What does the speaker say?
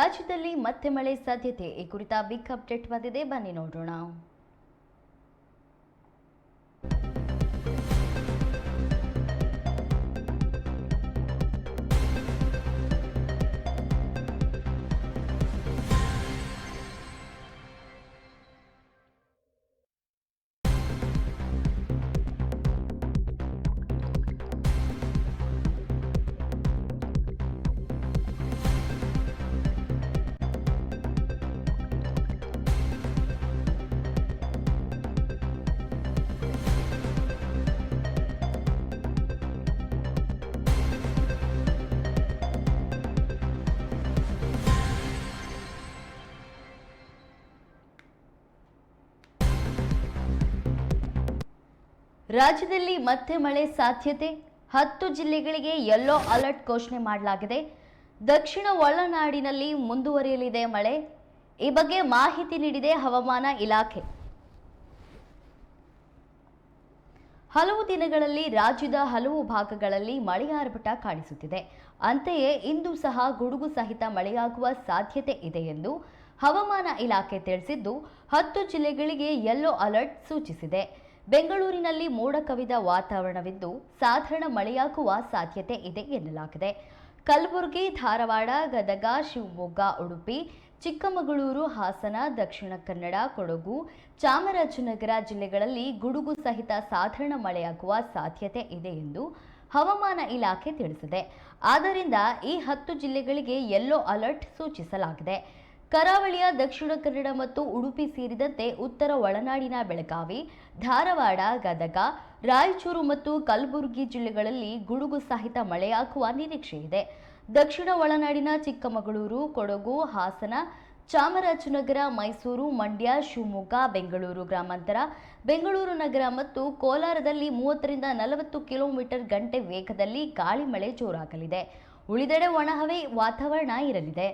ರಾಜ್ಯದಲ್ಲಿ ಮತ್ತೆ ಮಳೆ ಸಾಧ್ಯತೆ ಈ ಕುರಿತ ಬಿಗ್ ಅಪ್ಡೇಟ್ ಬಂದಿದೆ, ಬನ್ನಿ ನೋಡೋಣ. ರಾಜ್ಯದಲ್ಲಿ ಮತ್ತೆ ಮಳೆ ಸಾಧ್ಯತೆ, 10 ಜಿಲ್ಲೆಗಳಿಗೆ ಯೆಲ್ಲೋ ಅಲರ್ಟ್ ಘೋಷಣೆ ಮಾಡಲಾಗಿದೆ. ದಕ್ಷಿಣ ಒಳನಾಡಿನಲ್ಲಿ ಮುಂದುವರಿಯಲಿದೆ ಮಳೆ. ಈ ಬಗ್ಗೆ ಮಾಹಿತಿ ನೀಡಿದೆ ಹವಾಮಾನ ಇಲಾಖೆ. ಹಲವು ದಿನಗಳಲ್ಲಿ ರಾಜ್ಯದ ಹಲವು ಭಾಗಗಳಲ್ಲಿ ಮಳೆಯ ಆರ್ಭಟ ಕಾಣಿಸುತ್ತಿದೆ. ಅಂತೆಯೇ ಇಂದು ಸಹ ಗುಡುಗು ಸಹಿತ ಮಳೆಯಾಗುವ ಸಾಧ್ಯತೆ ಇದೆ ಎಂದು ಹವಾಮಾನ ಇಲಾಖೆ ತಿಳಿಸಿದ್ದು, 10 ಜಿಲ್ಲೆಗಳಿಗೆ ಯೆಲ್ಲೋ ಅಲರ್ಟ್ ಸೂಚಿಸಿದೆ. ಬೆಂಗಳೂರಿನಲ್ಲಿ ಮೋಡ ಕವಿದ ವಾತಾವರಣವಿದ್ದು ಸಾಧಾರಣ ಮಳೆಯಾಗುವ ಸಾಧ್ಯತೆ ಇದೆ ಎನ್ನಲಾಗಿದೆ. ಕಲಬುರಗಿ, ಧಾರವಾಡ, ಗದಗ, ಶಿವಮೊಗ್ಗ, ಉಡುಪಿ, ಚಿಕ್ಕಮಗಳೂರು, ಹಾಸನ, ದಕ್ಷಿಣ ಕನ್ನಡ, ಕೊಡಗು, ಚಾಮರಾಜನಗರ ಜಿಲ್ಲೆಗಳಲ್ಲಿ ಗುಡುಗು ಸಹಿತ ಸಾಧಾರಣ ಮಳೆಯಾಗುವ ಸಾಧ್ಯತೆ ಇದೆ ಎಂದು ಹವಾಮಾನ ಇಲಾಖೆ ತಿಳಿಸಿದೆ. ಆದ್ದರಿಂದ ಈ 10 ಜಿಲ್ಲೆಗಳಿಗೆ ಯೆಲ್ಲೋ ಅಲರ್ಟ್ ಸೂಚಿಸಲಾಗಿದೆ. ಕರಾವಳಿಯ ದಕ್ಷಿಣ ಕನ್ನಡ ಮತ್ತು ಉಡುಪಿ ಸೇರಿದಂತೆ ಉತ್ತರ ಒಳನಾಡಿನ ಬೆಳಗಾವಿ, ಧಾರವಾಡ, ಗದಗ, ರಾಯಚೂರು ಮತ್ತು ಕಲಬುರಗಿ ಜಿಲ್ಲೆಗಳಲ್ಲಿ ಗುಡುಗು ಸಹಿತ ಮಳೆಯಾಗುವ ನಿರೀಕ್ಷೆ ಇದೆ. ದಕ್ಷಿಣ ಒಳನಾಡಿನ ಚಿಕ್ಕಮಗಳೂರು, ಕೊಡಗು, ಹಾಸನ, ಚಾಮರಾಜನಗರ, ಮೈಸೂರು, ಮಂಡ್ಯ, ಶಿವಮೊಗ್ಗ, ಬೆಂಗಳೂರು ಗ್ರಾಮಾಂತರ, ಬೆಂಗಳೂರು ನಗರ ಮತ್ತು ಕೋಲಾರದಲ್ಲಿ 30 ರಿಂದ 40 ಕಿಲೋಮೀಟರ್ ಗಂಟೆ ವೇಗದಲ್ಲಿ ಗಾಳಿ ಮಳೆ ಜೋರಾಗಲಿದೆ. ಉಳಿದೆಡೆ ಒಣಹವೆ ವಾತಾವರಣ ಇರಲಿದೆ.